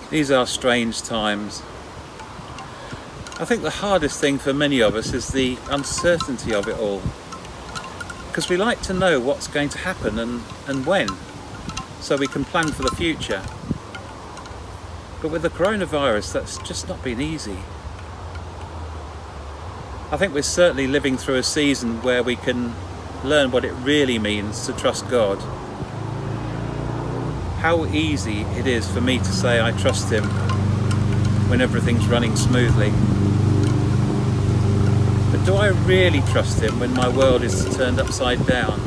These are strange times. I think the hardest thing for many of us is the uncertainty of it all. Because we like to know what's going to happen and when, so we can plan for the future. But with the coronavirus, that's just not been easy. I think we're certainly living through a season where we can learn what it really means to trust God. How easy it is for me to say I trust Him when everything's running smoothly. But do I really trust Him when my world is turned upside down,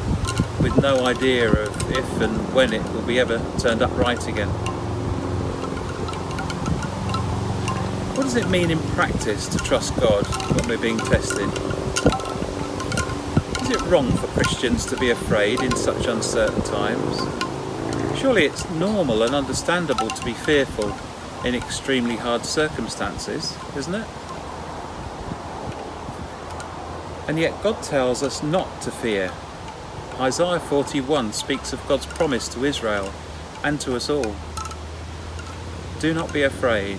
with no idea of if and when it will be ever turned up right again? What does it mean in practice to trust God when we're being tested? Is it wrong for Christians to be afraid in such uncertain times? Surely it's normal and understandable to be fearful in extremely hard circumstances, isn't it? And yet God tells us not to fear. Isaiah 41 speaks of God's promise to Israel and to us all. Do not be afraid.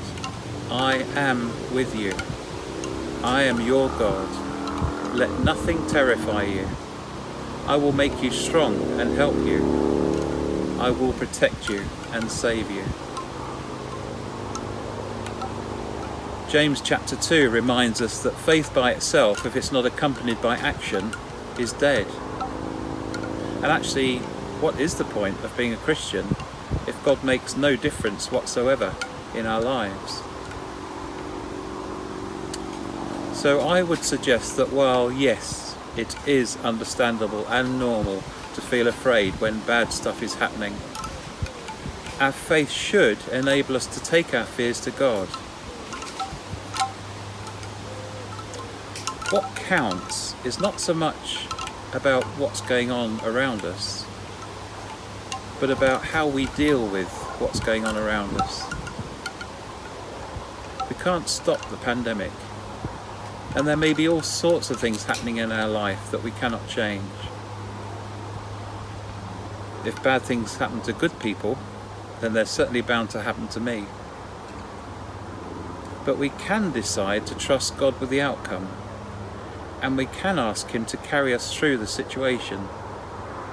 I am with you. I am your God. Let nothing terrify you. I will make you strong and help you. I will protect you and save you. James chapter 2 reminds us that faith by itself, if it's not accompanied by action, is dead. And actually, what is the point of being a Christian if God makes no difference whatsoever in our lives? So I would suggest that while, yes, it is understandable and normal to feel afraid when bad stuff is happening, our faith should enable us to take our fears to God. What counts is not so much about what's going on around us, but about how we deal with what's going on around us. We can't stop the pandemic, and there may be all sorts of things happening in our life that we cannot change. If bad things happen to good people, then they're certainly bound to happen to me. But we can decide to trust God with the outcome, and we can ask Him to carry us through the situation,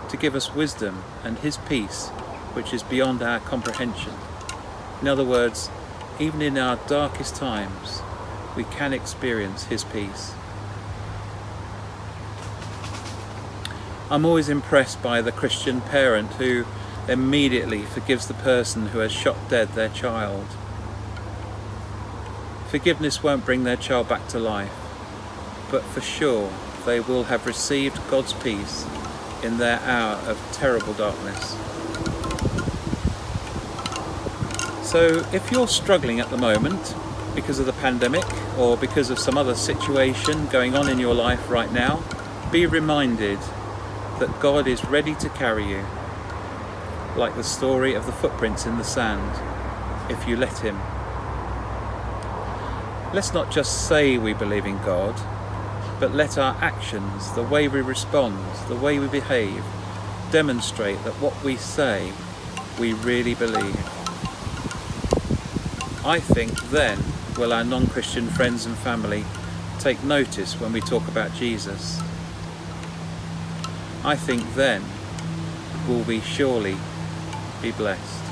to give us wisdom and His peace, which is beyond our comprehension. In other words, even in our darkest times, we can experience His peace. I'm always impressed by the Christian parent who immediately forgives the person who has shot dead their child. Forgiveness won't bring their child back to life, but for sure they will have received God's peace in their hour of terrible darkness. So if you're struggling at the moment because of the pandemic or because of some other situation going on in your life right now, be reminded that God is ready to carry you, like the story of the footprints in the sand, if you let Him. Let's not just say we believe in God, but let our actions, the way we respond, the way we behave, demonstrate that what we say, we really believe. I think then will our non-Christian friends and family take notice when we talk about Jesus. I think then will we surely be blessed.